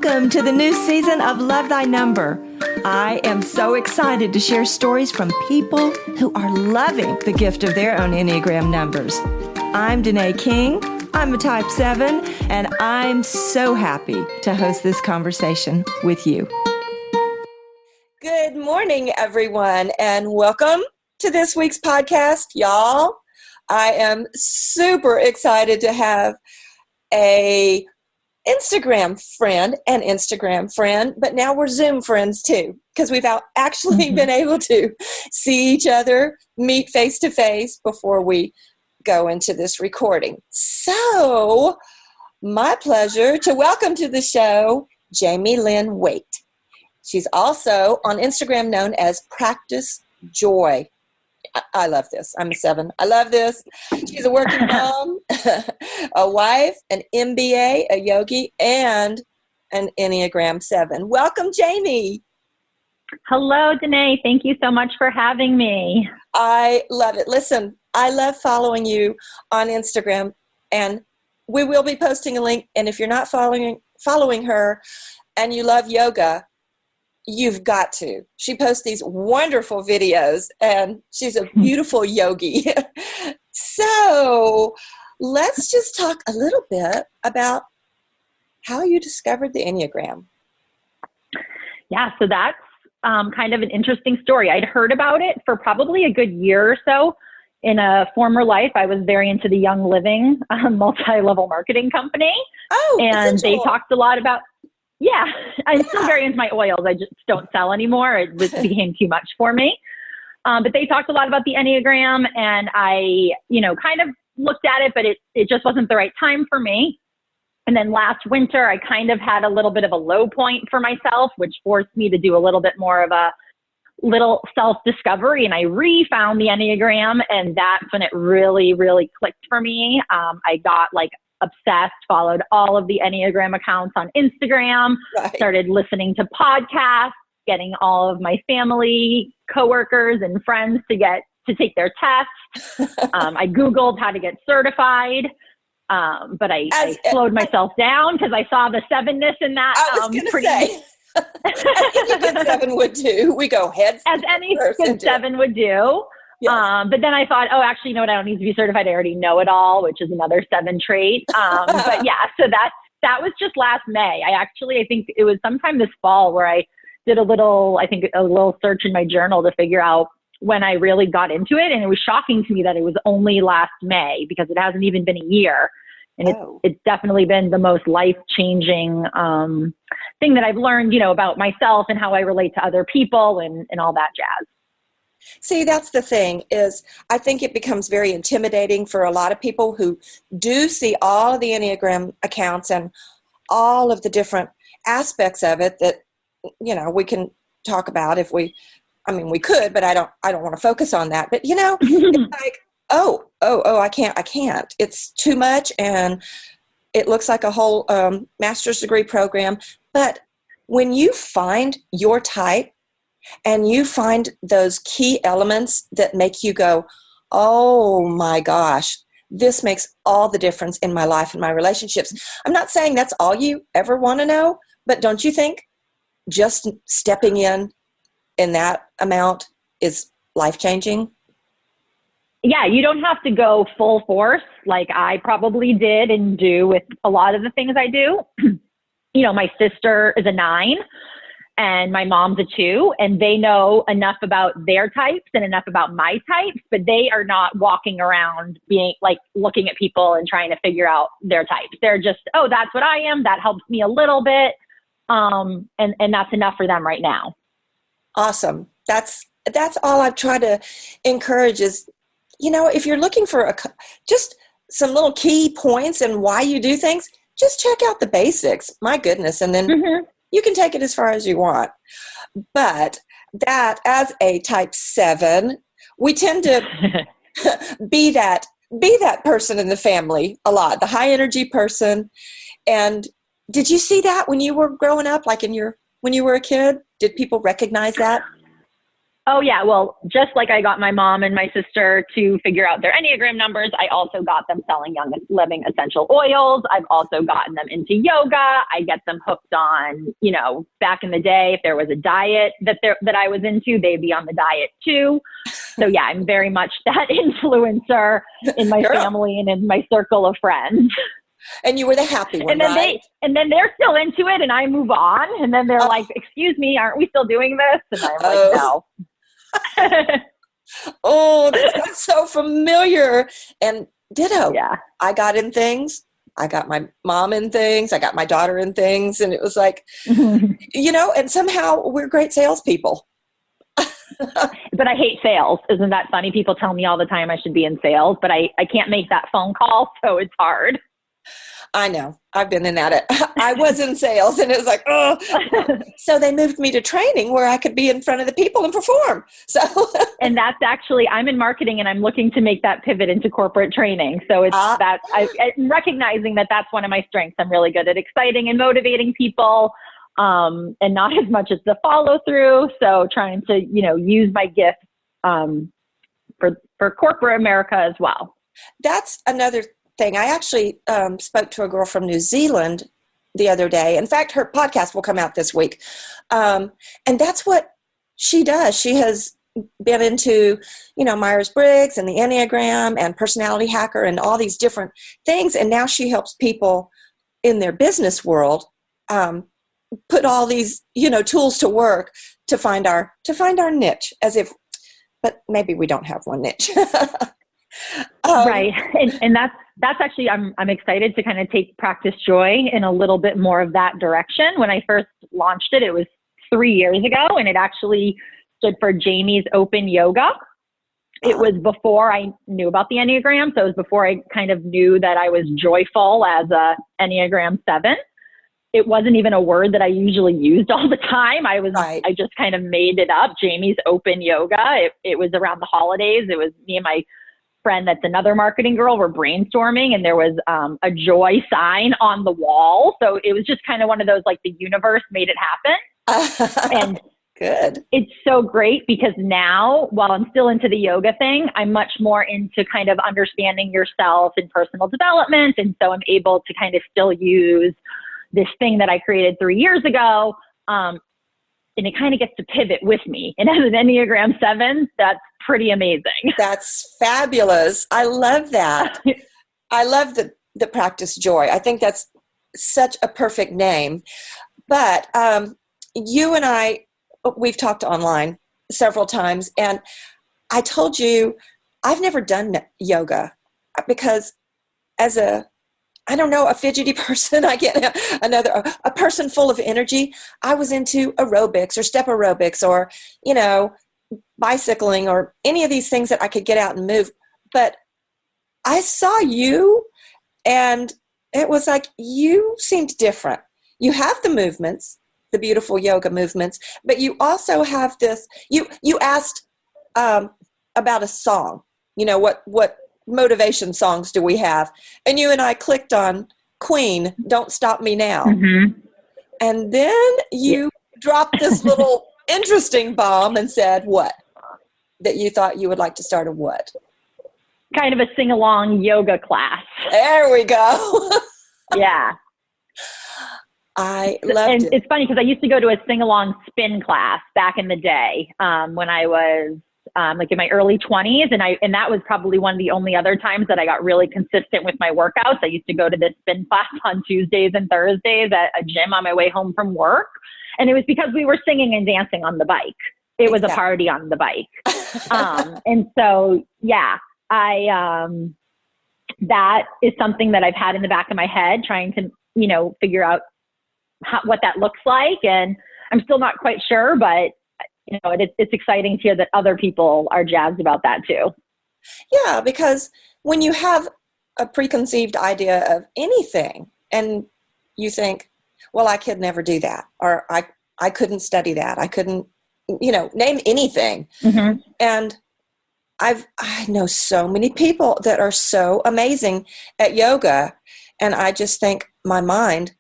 Welcome to the new season of Love Thy Number. I am so excited to share stories from people who are loving the gift of their own Enneagram numbers. I'm Danae King. I'm a type 7, and I'm so happy to host this conversation with you. Good morning, everyone, and welcome to this week's podcast, y'all. I am super excited to have a Instagram friend, but now we're Zoom friends too, because we've actually been able to see each other, meet face to face before we go into this recording. So, my pleasure to welcome to the show, Jaime Lynn Waite. She's also on Instagram known as Practice Joy. I love this. I'm a 7. I love this. She's a working mom, a wife, an MBA, a yogi, and an Enneagram 7. Welcome, Jaime. Hello, Danae. Thank you so much for having me. I love it. Listen, I love following you on Instagram, and we will be posting a link. And if you're not following her and you love yoga, you've got to. She posts these wonderful videos, and she's a beautiful yogi. So let's just talk a little bit about how you discovered the Enneagram. Yeah, so that's kind of an interesting story. I'd heard about it for probably a good year or so. In a former life, I was very into the Young Living multi-level marketing company. Oh, and essential. They talked a lot about, I'm still very into my oils. I just don't sell anymore. It became too much for me. But they talked a lot about the Enneagram, and I, kind of looked at it, but it just wasn't the right time for me. And then last winter, I kind of had a little bit of a low point for myself, which forced me to do a little bit more of a little self-discovery. And I re-found the Enneagram, and that's when it really, really clicked for me. I got obsessed, followed all of the Enneagram accounts on Instagram, started listening to podcasts, getting all of my family, coworkers, and friends to take their tests. I Googled how to get certified, but I slowed myself down because I saw the 7-ness in that. I was going to say, as any good 7 would do. We go heads as any good 7 would do. Yes. But then I thought, actually, you know what? I don't need to be certified. I already know it all, which is another 7 trait. But yeah, so that was just last May. I think it was sometime this fall where I did a little search in my journal to figure out when I really got into it. And it was shocking to me that it was only last May, because it hasn't even been a year. And it's definitely been the most life-changing thing that I've learned, about myself and how I relate to other people and all that jazz. See, that's the thing, is I think it becomes very intimidating for a lot of people who do see all of the Enneagram accounts and all of the different aspects of it that, we can talk about we could, but I don't want to focus on that. But, it's like, I can't. It's too much, and it looks like a whole master's degree program. But when you find your type, and you find those key elements that make you go, oh my gosh, this makes all the difference in my life and my relationships. I'm not saying that's all you ever want to know, but don't you think just stepping in that amount is life-changing? Yeah, you don't have to go full force like I probably did and do with a lot of the things I do. My sister is a 9. And my mom's a 2, and they know enough about their types and enough about my types, but they are not walking around being looking at people and trying to figure out their types. They're just, that's what I am. That helps me a little bit. And that's enough for them right now. Awesome. That's all I've tried to encourage is, if you're looking for just some little key points and why you do things, just check out the basics. My goodness. And then you can take it as far as you want. But that, as a type 7, we tend to be that person in the family a lot, the high energy person. And did you see that when you were growing up, when you were a kid? Did people recognize that? Oh, yeah. Well, just like I got my mom and my sister to figure out their Enneagram numbers, I also got them selling Young and Living essential oils. I've also gotten them into yoga. I get them hooked on, back in the day, if there was a diet that I was into, they'd be on the diet too. So yeah, I'm very much that influencer in my family and in my circle of friends. And you were the happy one, and then right? they're still into it, and I move on, and then they're like, "Excuse me, aren't we still doing this?" And I'm like, "No." Oh, that's so familiar. And ditto. Yeah. I got in things. I got my mom in things. I got my daughter in things. And it was like, and somehow we're great salespeople. But I hate sales. Isn't that funny? People tell me all the time I should be in sales, but I can't make that phone call, so it's hard. I know. I've been in that. I was in sales, and it was like, oh. So they moved me to training where I could be in front of the people and perform. So, and that's actually, I'm in marketing, and I'm looking to make that pivot into corporate training. So it's I'm recognizing that that's one of my strengths. I'm really good at exciting and motivating people, and not as much as the follow through. So trying to, use my gift for corporate America as well. That's another thing. I actually spoke to a girl from New Zealand the other day. In fact, her podcast will come out this week. And that's what she does. She has been into, Myers-Briggs and the Enneagram and Personality Hacker and all these different things. And now she helps people in their business world put all these, tools to work to find our niche, but maybe we don't have one niche. Right. And that's actually, I'm excited to kind of take Practice Joy in a little bit more of that direction. When I first launched it, it was 3 years ago, and it actually stood for Jaime's Open Yoga. It was before I knew about the Enneagram. So it was before I kind of knew that I was joyful as a Enneagram 7. It wasn't even a word that I usually used all the time. I just kind of made it up. Jaime's Open Yoga. It was around the holidays. It was me and my friend that's another marketing girl were brainstorming, and there was a joy sign on the wall. So it was just kind of one of those, like, the universe made it happen. And good. It's so great because now, while I'm still into the yoga thing, I'm much more into kind of understanding yourself and personal development. And so I'm able to kind of still use this thing that I created 3 years ago. And it kind of gets to pivot with me. And as an Enneagram 7, that's pretty amazing. That's fabulous. I love that. I love the Practice Joy. I think that's such a perfect name. But you and I, we've talked online several times, and I told you I've never done yoga because as a fidgety person, I get a person full of energy. I was into aerobics or step aerobics or, bicycling or any of these things that I could get out and move. But I saw you, and it was like you seemed different. You have the movements, the beautiful yoga movements, but you also have this, you asked about a song, what motivation songs do we have? And you and I clicked on Queen, Don't Stop Me Now. Mm-hmm. And then you dropped this little interesting bomb and said what? That you thought you would like to start a what? Kind of a sing-along yoga class. There we go. Yeah. I loved it. It's funny because I used to go to a sing-along spin class back in the day when I was like in my early 20s. And that was probably one of the only other times that I got really consistent with my workouts. I used to go to this spin class on Tuesdays and Thursdays at a gym on my way home from work. And it was because we were singing and dancing on the bike. It was a party on the bike. And so, yeah, that is something that I've had in the back of my head, trying to, figure out what that looks like. And I'm still not quite sure, but it's exciting to hear that other people are jazzed about that too. Yeah, because when you have a preconceived idea of anything and you think, well, I could never do that, or I couldn't study that, I couldn't, name anything. Mm-hmm. And I know so many people that are so amazing at yoga, and I just think my mind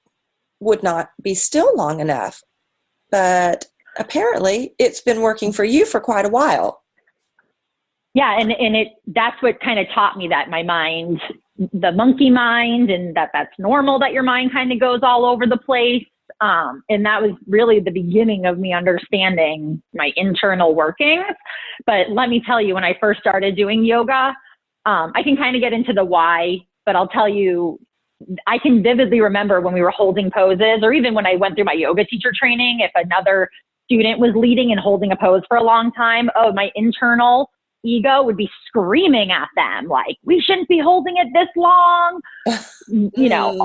would not be still long enough. But apparently it's been working for you for quite a while. Yeah. And that's what kind of taught me that my mind, the monkey mind, and that's normal that your mind kind of goes all over the place. And that was really the beginning of me understanding my internal workings. But let me tell you, when I first started doing yoga, I can kind of get into the why, but I'll tell you, I can vividly remember when we were holding poses, or even when I went through my yoga teacher training, if another student was leading and holding a pose for a long time, oh, my internal ego would be screaming at them, like, we shouldn't be holding it this long,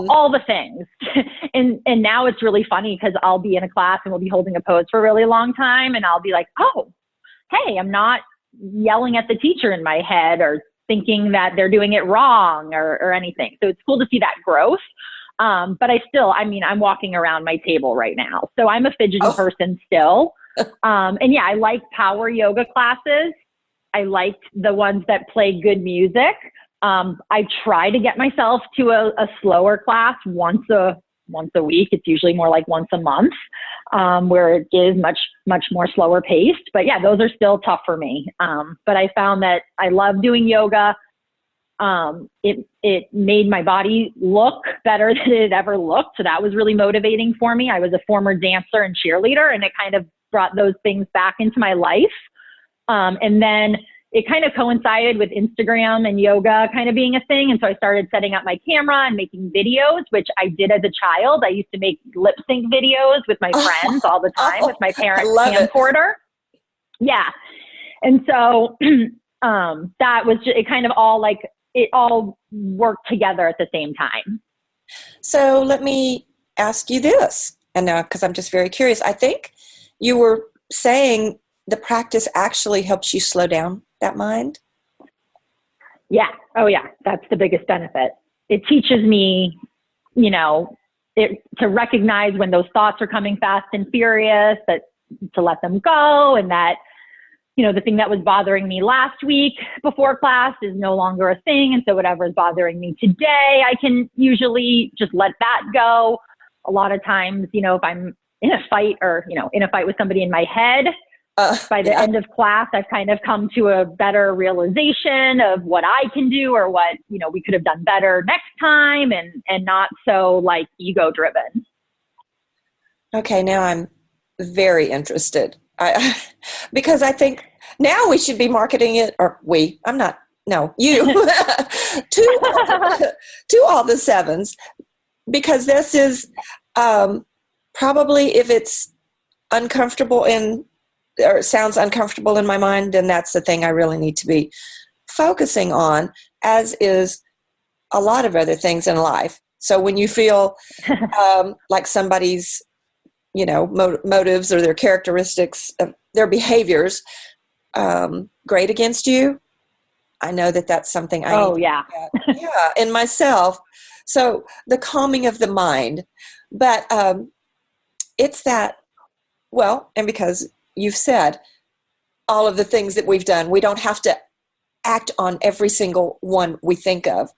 all the things. And now it's really funny because I'll be in a class and we'll be holding a pose for a really long time. And I'll be like, oh, hey, I'm not yelling at the teacher in my head or thinking that they're doing it wrong or anything. So it's cool to see that growth. But I'm walking around my table right now. So I'm a fidgety person still. And yeah, I like power yoga classes. I like the ones that play good music. I try to get myself to a slower class once a week. It's usually more like once a month, where it is much, much more slower paced. But yeah, those are still tough for me. But I found that I love doing yoga. It made my body look better than it ever looked. So that was really motivating for me. I was a former dancer and cheerleader, and it kind of brought those things back into my life. And then it kind of coincided with Instagram and yoga kind of being a thing. And so I started setting up my camera and making videos, which I did as a child. I used to make lip sync videos with my friends all the time with my parents' camcorder. Yeah. And so that was just, it kind of all like, it all worked together at the same time. So let me ask you this, and now, because I'm just very curious, I think you were saying the practice actually helps you slow down that mind? Yeah. Oh yeah. That's the biggest benefit. It teaches me, to recognize when those thoughts are coming fast and furious, that to let them go, and that, the thing that was bothering me last week before class is no longer a thing. And so whatever is bothering me today, I can usually just let that go. A lot of times, if I'm in a fight or, in a fight with somebody in my head, by the end of class, I've kind of come to a better realization of what I can do or what, we could have done better next time, and not so like ego driven. Okay. Now I'm very interested. Because I think now we should be marketing it, or you, to all the sevens, because this is probably, if it's uncomfortable or it sounds uncomfortable in my mind, then that's the thing I really need to be focusing on, as is a lot of other things in life. So when you feel like somebody's, motives or their characteristics, their behaviors, grate against you, I know that that's something I need to look at, in myself. So the calming of the mind, but it's that, and because you've said all of the things that we've done, we don't have to act on every single one we think of.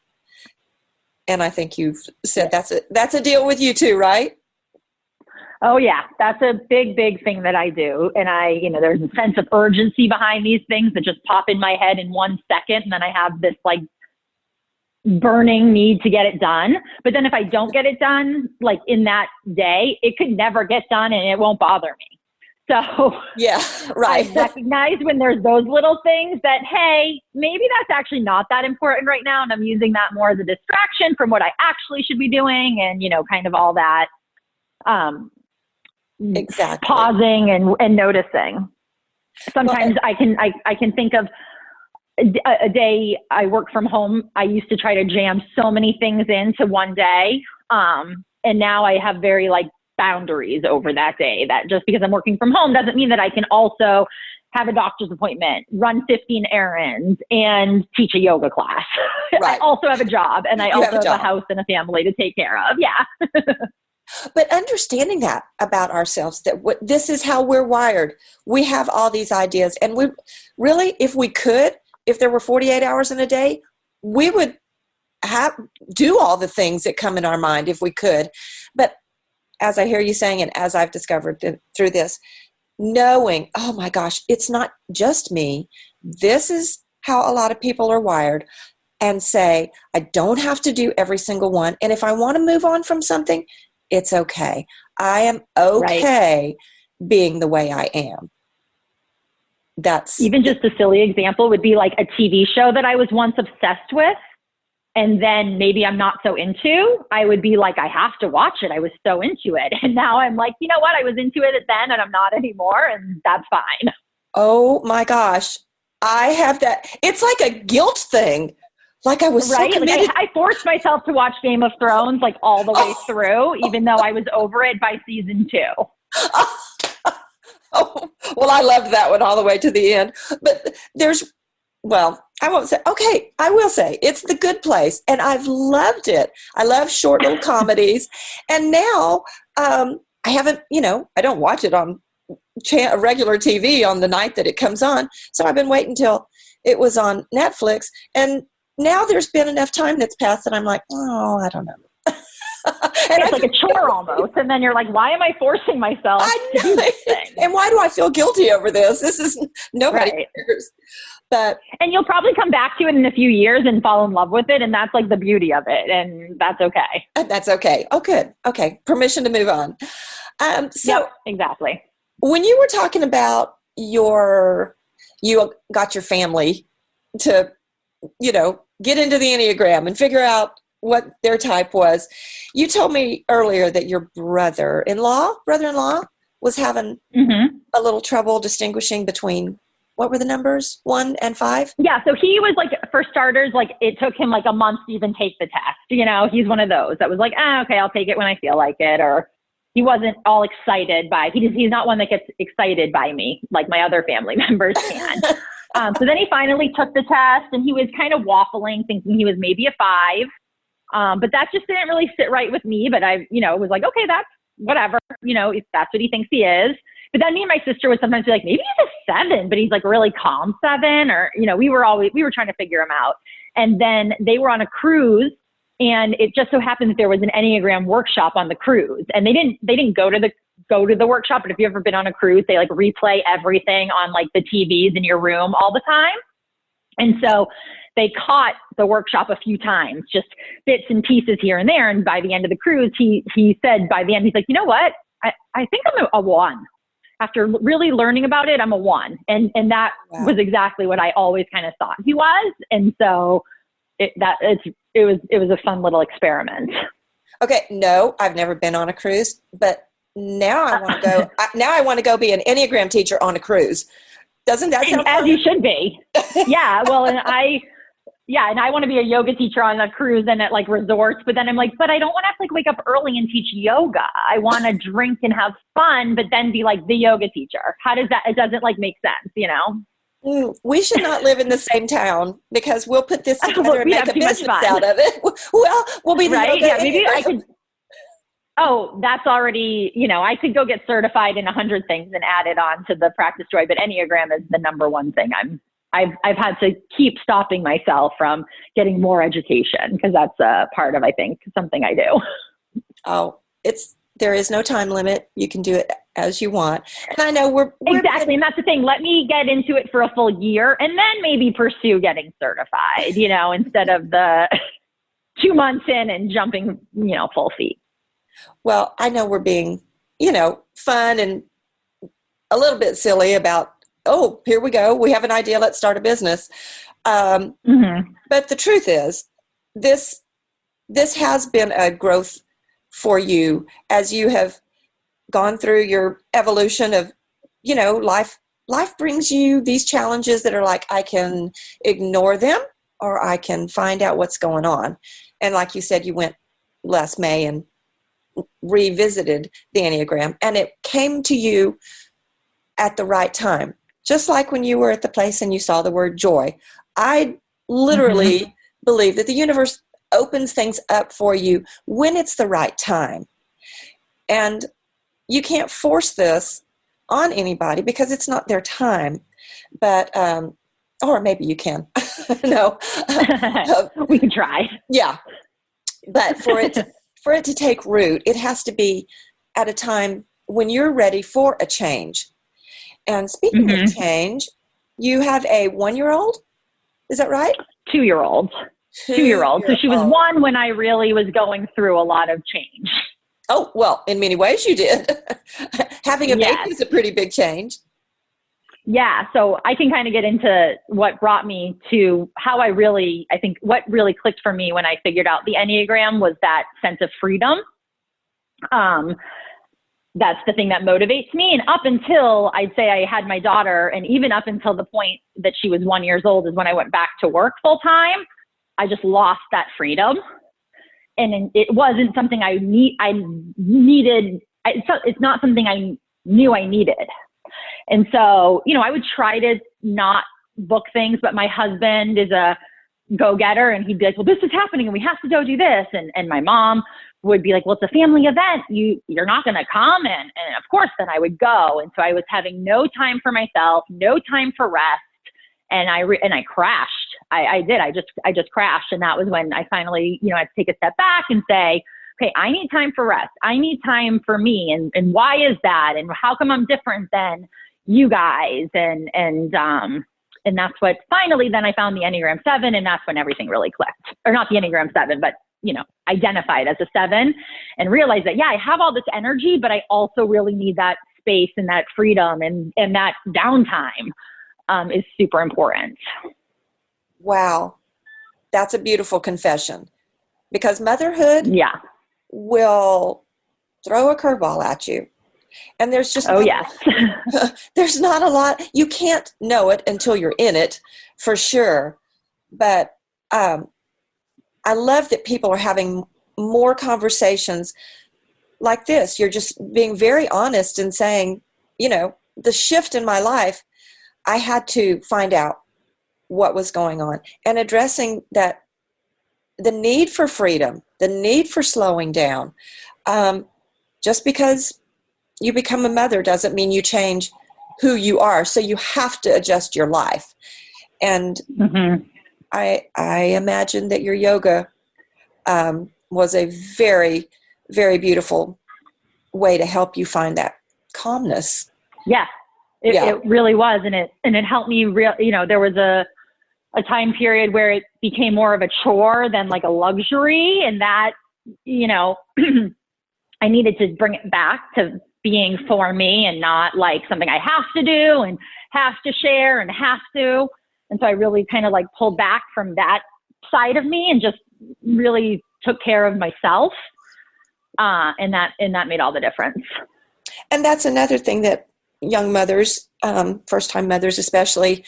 And I think you've said that's a deal with you too, right? Oh yeah, that's a big, big thing that I do. And there's a sense of urgency behind these things that just pop in my head in 1 second. And then I have this like burning need to get it done. But then if I don't get it done, like in that day, it could never get done and it won't bother me. So yeah, right. I recognize when there's those little things that, hey, maybe that's actually not that important right now. And I'm using that more as a distraction from what I actually should be doing. And, kind of all that, exactly, pausing and noticing. Sometimes I can think of a day I work from home. I used to try to jam so many things into one day. And now I have very boundaries over that day, that just because I'm working from home doesn't mean that I can also have a doctor's appointment, run 15 errands, and teach a yoga class. Right. I also have a job, and I also have a house and a family to take care of. Yeah. But understanding that about ourselves, that this is how we're wired. We have all these ideas, and we really, if there were 48 hours in a day, we would do all the things that come in our mind if we could. But as I hear you saying, and as I've discovered through this, knowing, oh my gosh, it's not just me. This is how a lot of people are wired. And say, I don't have to do every single one. And if I want to move on from something, it's okay. I am okay being the way I am. That's even just a silly example would be like a TV show that I was once obsessed with. And then maybe I'm not so into, I would be like, I have to watch it. I was so into it. And now I'm like, you know what? I was into it then and I'm not anymore. And that's fine. Oh my gosh. I have that. It's like a guilt thing. Like I was so committed. Like I forced myself to watch Game of Thrones like all the way through, even though I was over it by season 2. Oh, well, I loved that one all the way to the end. But I won't say, okay, I will say it's The Good Place. And I've loved it. I love short little comedies. And now I haven't, I don't watch it on regular TV on the night that it comes on. So I've been waiting until it was on Netflix. And now there's been enough time that's passed that I'm like, oh, I don't know. And it's like a chore almost. And then you're like, why am I forcing myself to do this thing? And why do I feel guilty over this? This is nobody cares. And you'll probably come back to it in a few years and fall in love with it. And that's like the beauty of it. And that's okay. That's okay. Oh, good. Okay. Permission to move on. Yep, exactly. When you were talking about you got your family to, get into the Enneagram and figure out what their type was. You told me earlier that your brother-in-law was having a little trouble distinguishing between, what were the numbers, 1 and 5? Yeah. So he was like, for starters, like it took him like a month to even take the test. He's one of those that was like, okay, I'll take it when I feel like it. Or he wasn't all excited he's not one that gets excited by me like my other family members can. So then he finally took the test and he was kind of waffling, thinking he was maybe a 5. But that just didn't really sit right with me. But I, was like, okay, that's whatever, if that's what he thinks he is. But then me and my sister would sometimes be like, maybe he's a 7, but he's like really calm 7, or, we were trying to figure him out. And then they were on a cruise and it just so happened that there was an Enneagram workshop on the cruise, and they didn't go to the workshop. But if you've ever been on a cruise, they like replay everything on like the TVs in your room all the time. And so they caught the workshop a few times, just bits and pieces here and there. And by the end of the cruise, he said by the end, he's like, you know what? I think I'm a 1. After really learning about it, I'm a 1. And that was exactly what I always kind of thought he was. And so it was a fun little experiment. Okay. No, I've never been on a cruise, but now I want to go. Now I want to go be an Enneagram teacher on a cruise. Doesn't that sound fun? As you should be. Yeah. Well, and I want to be a yoga teacher on a cruise and at like resorts, but then I'm like, but I don't want to have to like wake up early and teach yoga. I want to drink and have fun, but then be like the yoga teacher. How does that, it doesn't like make sense, We should not live in the same town because we'll put this together and make a business out of it. Well, we'll be the yoga. Yeah, maybe I could. Oh, that's already, I could go get certified in 100 things and add it on to the practice joy, but Enneagram is the number one thing I've had to keep stopping myself from getting more education, because that's a part of, I think, something I do. Oh, there is no time limit. You can do it as you want. And I know we're exactly. And that's the thing. Let me get into it for a full year and then maybe pursue getting certified, instead of the 2 months in and jumping, full feet. Well, I know we're being, fun and a little bit silly about, oh, here we go. We have an idea. Let's start a business. But the truth is, this has been a growth for you as you have gone through your evolution of, life. Life brings you these challenges that are like, I can ignore them or I can find out what's going on. And like you said, you went last May and revisited the Enneagram, and it came to you at the right time. Just like when you were at the place and you saw the word joy. I literally believe that the universe opens things up for you when it's the right time. And you can't force this on anybody because it's not their time. But, or maybe you can. No. We can try. Yeah. But for it to take root, it has to be at a time when you're ready for a change. And speaking of change, you have a 1-year-old, is that right? 2-year-old. 2-year-old. So she was 1 when I really was going through a lot of change. Oh, well, in many ways you did. Having a baby is a pretty big change. Yeah. So I can kind of get into what brought me to how I think what really clicked for me when I figured out the Enneagram was that sense of freedom. That's the thing that motivates me. And up until I'd say I had my daughter, and even up until the point that she was 1 year old is when I went back to work full time, I just lost that freedom. And it wasn't something I needed. It's not something I knew I needed. And so, I would try to not book things, but my husband is a go-getter, and he'd be like, well, this is happening and we have to go do this. And my mom would be like, well, it's a family event. You're not going to come. And of course, then I would go. And so I was having no time for myself, no time for rest. And I crashed. I did. I just crashed. And that was when I finally, I had to take a step back and say, okay, I need time for rest. I need time for me. And why is that? And how come I'm different than you guys? And that's what finally, then I found the Enneagram 7, and that's when everything really clicked. Or not the Enneagram 7, but, identified as a 7 and realized that, I have all this energy, but I also really need that space and that freedom and that downtime is super important. Wow. That's a beautiful confession, because motherhood will throw a curveball at you. And there's just, there's not a lot, you can't know it until you're in it, for sure. But I love that people are having more conversations like this. You're just being very honest and saying, the shift in my life, I had to find out what was going on, and addressing that, the need for freedom, the need for slowing down. Just because you become a mother doesn't mean you change who you are. So you have to adjust your life. And I imagine that your yoga was a very, very beautiful way to help you find that calmness. Yeah, it really was. And it helped me there was a time period where it became more of a chore than like a luxury. And that, I needed to bring it back to being for me and not like something I have to do and have to share and have to. And so I really kind of like pulled back from that side of me and just really took care of myself. And that made all the difference. And that's another thing that young mothers, first-time mothers especially,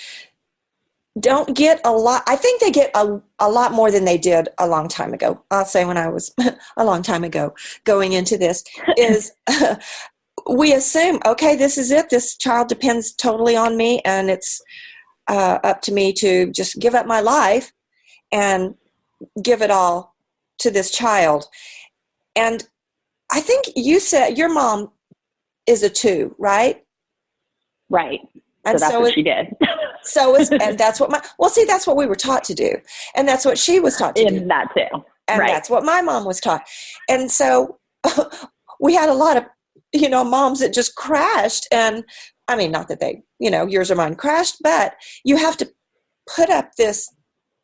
don't get a lot. I think they get a lot more than they did a long time ago. I'll say when I was a long time ago going into this is we assume, okay, this is it. This child depends totally on me, and it's up to me to just give up my life and give it all to this child. And I think you said your mom is a 2, right? Right. And so that's what she did. And that's what that's what we were taught to do. And that's what she was taught to do. That too. And that's what my mom was taught. And so we had a lot of, moms that just crashed. And I mean, not that they, yours or mine crashed, but you have to put up this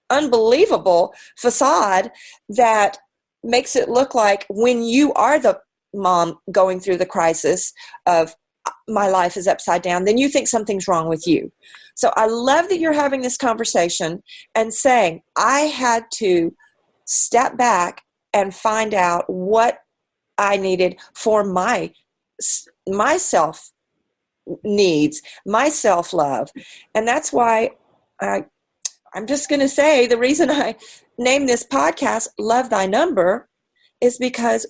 unbelievable facade that makes it look like when you are the mom going through the crisis of my life is upside down, then you think something's wrong with you. So I love that you're having this conversation and saying, I had to step back and find out what I needed for my self needs, my self-love. And that's why I'm just going to say the reason I named this podcast Love Thy Number is because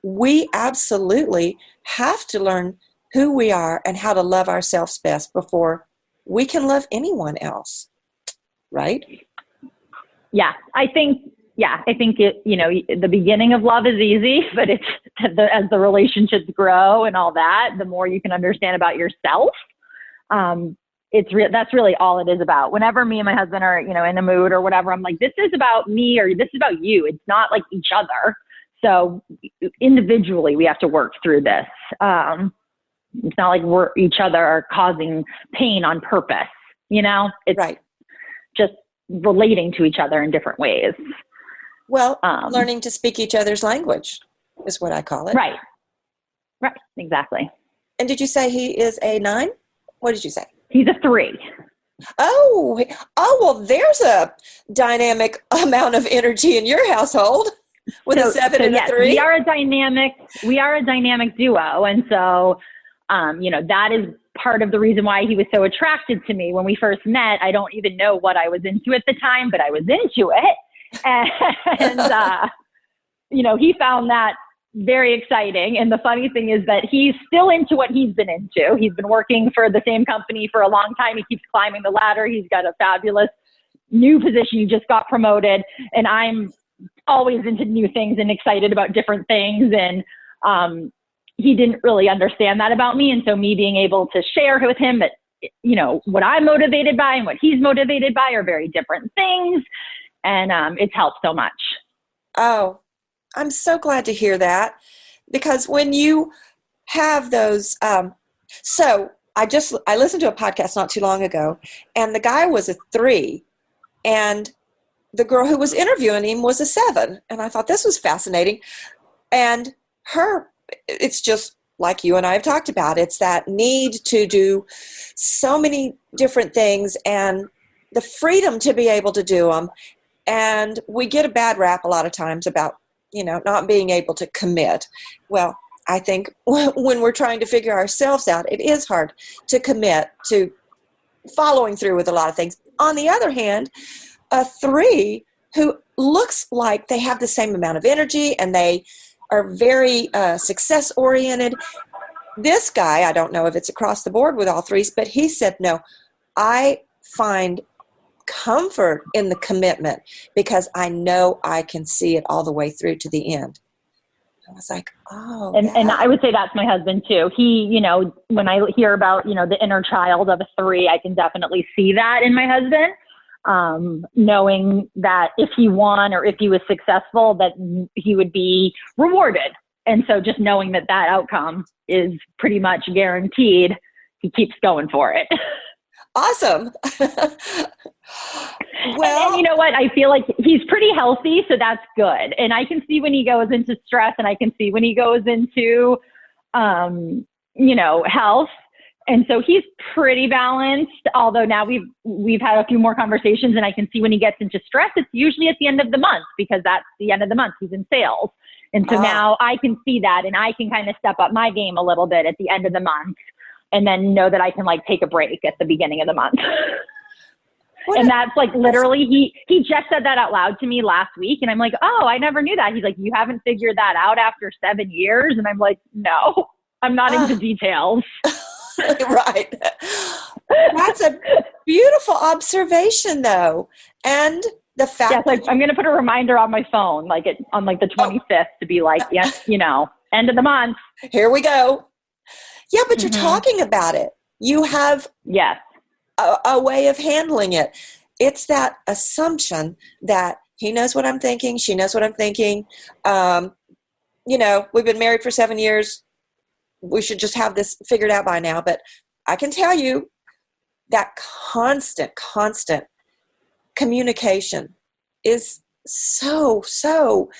we absolutely have to learn who we are and how to love ourselves best before we can love anyone else. Right? Yeah, I think it, the beginning of love is easy, but it's as the relationships grow and all that, the more you can understand about yourself. That's really all it is about. Whenever me and my husband are, in a mood or whatever, I'm like, this is about me or this is about you. It's not like each other. So individually we have to work through this. It's not like we're each other are causing pain on purpose. It's right. just relating to each other in different ways. Well, learning to speak each other's language is what I call it. Right. Exactly. And did you say he is a 9? What did you say? He's a 3. Oh, well, there's a dynamic amount of energy in your household with a 7 and yes, a 3. We are a dynamic duo. And so, that is part of the reason why he was so attracted to me when we first met. I don't even know what I was into at the time, but I was into it. And he found that very exciting. And the funny thing is that he's still into what he's been into. He's been working for the same company for a long time. He keeps climbing the ladder. He's got a fabulous new position. He just got promoted. And I'm always into new things and excited about different things. And he didn't really understand that about me. And so me being able to share with him that, what I'm motivated by and what he's motivated by are very different things. And it's helped so much. Oh, I'm so glad to hear that, because when you have those, so I listened to a podcast not too long ago, and the guy was a 3, and the girl who was interviewing him was a 7. And I thought this was fascinating. And it's just like you and I have talked about. It's that need to do so many different things and the freedom to be able to do them. And we get a bad rap a lot of times about, not being able to commit. Well, I think when we're trying to figure ourselves out, it is hard to commit to following through with a lot of things. On the other hand, a 3 who looks like they have the same amount of energy and they are very success oriented. This guy, I don't know if it's across the board with all 3s, but he said, no, I find comfort in the commitment because I know I can see it all the way through to the end. I was like, oh. And I would say that's my husband too. He, when I hear about, the inner child of a 3, I can definitely see that in my husband, knowing that if he won or if he was successful, that he would be rewarded. And so just knowing that outcome is pretty much guaranteed, he keeps going for it. Awesome. Well, and you know what? I feel like he's pretty healthy, so that's good. And I can see when he goes into stress, and I can see when he goes into, health. And so he's pretty balanced. Although now we've had a few more conversations, and I can see when he gets into stress, it's usually at the end of the month because that's the end of the month. He's in sales, and so now I can see that, and I can kind of step up my game a little bit at the end of the month. And then know that I can take a break at the beginning of the month. And that's literally, he just said that out loud to me last week. And I'm like, oh, I never knew that. He's like, you haven't figured that out after 7 years? And I'm like, no, I'm not into details. Right. That's a beautiful observation though. And the fact that I'm going to put a reminder on my phone, on the 25th to be yes, end of the month. Here we go. Yeah, but you're talking about it. You have a way of handling it. It's that assumption that he knows what I'm thinking, she knows what I'm thinking. We've been married for 7 years. We should just have this figured out by now. But I can tell you that constant communication is so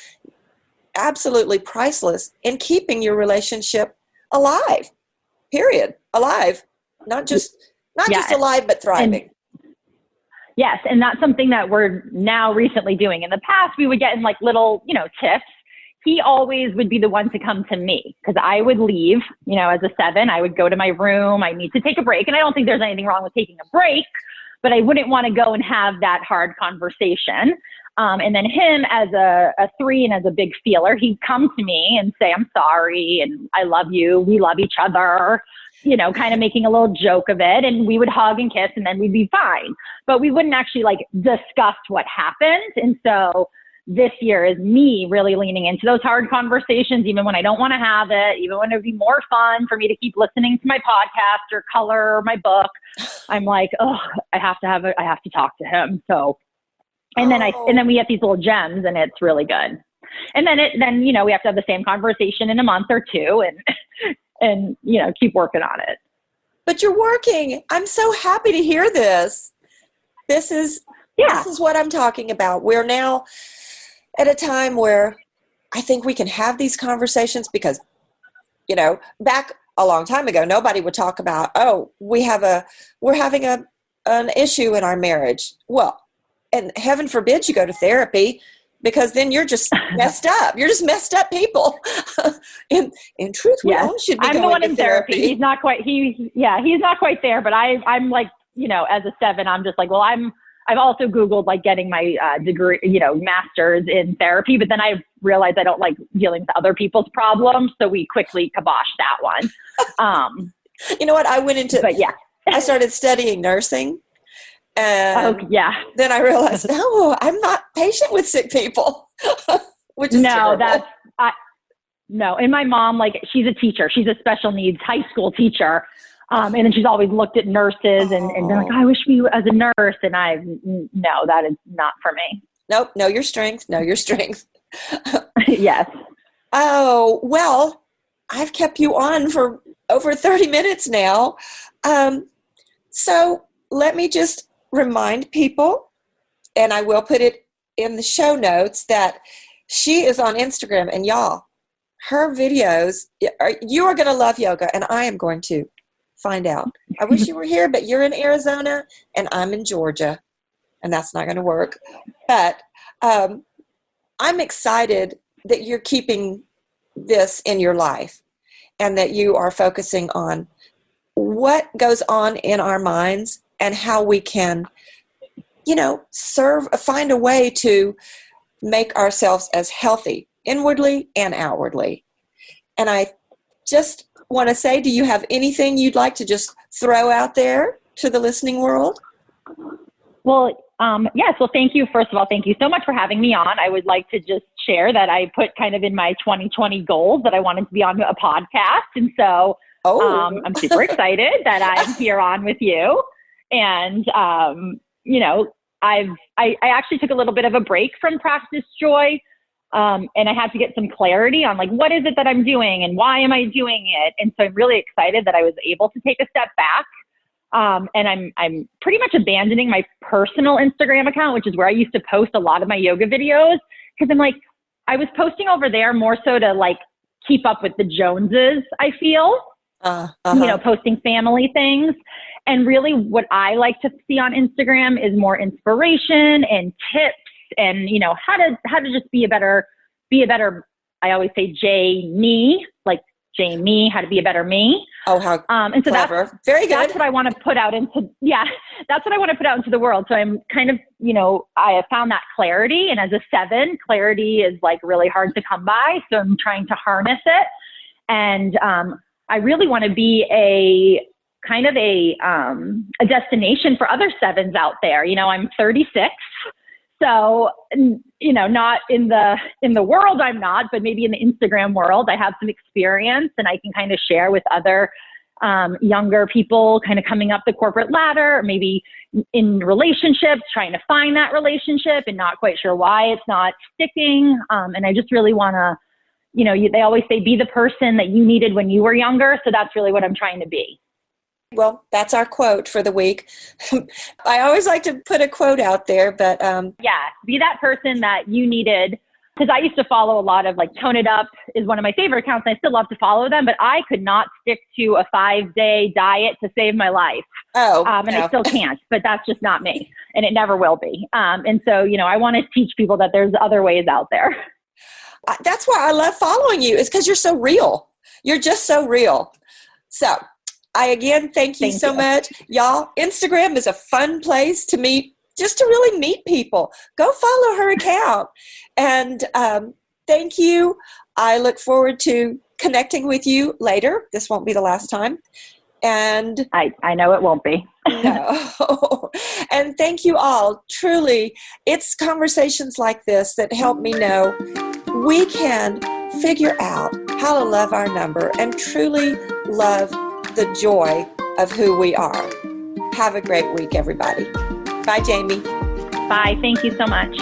absolutely priceless in keeping your relationship alive. Period. Alive. Not just alive, but thriving. Yes. And that's something that we're now recently doing. In the past, we would get in little, tips. He always would be the one to come to me because I would leave, as a 7, I would go to my room. I need to take a break. And I don't think there's anything wrong with taking a break, but I wouldn't want to go and have that hard conversation. And then him as a 3 and as a big feeler, he'd come to me and say, I'm sorry. And I love you. We love each other, kind of making a little joke of it. And we would hug and kiss and then we'd be fine. But we wouldn't actually discuss what happened. And so this year is me really leaning into those hard conversations, even when I don't want to have it, even when it would be more fun for me to keep listening to my podcast or color or my book. I'm like, oh, I have to talk to him. So. And then we get these little gems and it's really good. And then we have to have the same conversation in a month or 2. And and, keep working on it. But you're working. I'm so happy to hear this. This is what I'm talking about. We're now at a time where I think we can have these conversations because, back a long time ago, nobody would talk about, we're having an issue in our marriage. Well, and heaven forbid you go to therapy, because then you're just messed up. You're just messed up people. in truth, we all should be I'm going the one to in therapy. He's not quite there, but I'm like, as a 7, I'm just like, well, I've also Googled like getting my degree, master's in therapy, but then I realized I don't like dealing with other people's problems. So we quickly kiboshed that one. You know what? I started studying nursing. And then I realized, no, I'm not patient with sick people, which is terrible. And my mom, like, she's a teacher. She's a special needs high school teacher. And then she's always looked at nurses and been like, I wish we were as a nurse. And no, that is not for me. Nope. Know your strength. Know your strength. Yes. Oh, well, I've kept you on for over 30 minutes now. So let me just remind people, and I will put it in the show notes, that she is on Instagram, and y'all, her videos, you are going to love yoga, and I am going to find out. I wish you were here, but you're in Arizona and I'm in Georgia, and that's not going to work. But I'm excited that you're keeping this in your life and that you are focusing on what goes on in our minds and how we can, find a way to make ourselves as healthy inwardly and outwardly. And I just want to say, do you have anything you'd like to just throw out there to the listening world? Well, yes. Well, thank you. First of all, thank you so much for having me on. I would like to just share that I put kind of in my 2020 goals that I wanted to be on a podcast. And so I'm super excited that I'm here on with you. And, I actually took a little bit of a break from Practice Joy. And I had to get some clarity on like, what is it that I'm doing and why am I doing it? And so I'm really excited that I was able to take a step back. And I'm pretty much abandoning my personal Instagram account, which is where I used to post a lot of my yoga videos. Cause I'm like, I was posting over there more so to like keep up with the Joneses, I feel, posting family things. And really what I like to see on Instagram is more inspiration and tips and, how to just be a better, I always say Jamie, like Jamie, how to be a better me. Oh, how and so clever. That's very good. That's what I want to put out into, that's what I want to put out into the world. So I'm kind of, I have found that clarity, and as a 7, clarity is like really hard to come by. So I'm trying to harness it. And, I really want to be a kind of a destination for other 7s out there. I'm 36. So, not in the world, I'm not, but maybe in the Instagram world, I have some experience and I can kind of share with other younger people kind of coming up the corporate ladder, or maybe in relationships, trying to find that relationship and not quite sure why it's not sticking. And I just really want to, they always say, be the person that you needed when you were younger. So that's really what I'm trying to be. Well, that's our quote for the week. I always like to put a quote out there, but be that person that you needed. Because I used to follow a lot of like Tone It Up is one of my favorite accounts. And I still love to follow them, but I could not stick to a 5-day diet to save my life. I still can't, but that's just not me, and it never will be. And so, I want to teach people that there's other ways out there. That's why I love following you, is because you're so real. You're just so real. So I, again, thank you so much. Y'all, Instagram is a fun place to meet, just to really meet people. Go follow her account. And thank you. I look forward to connecting with you later. This won't be the last time. And I know it won't be. No. And thank you all. Truly, it's conversations like this that help me know we can figure out how to love our number and truly love the joy of who we are. Have a great week, everybody. Bye, Jamie. Bye. Thank you so much.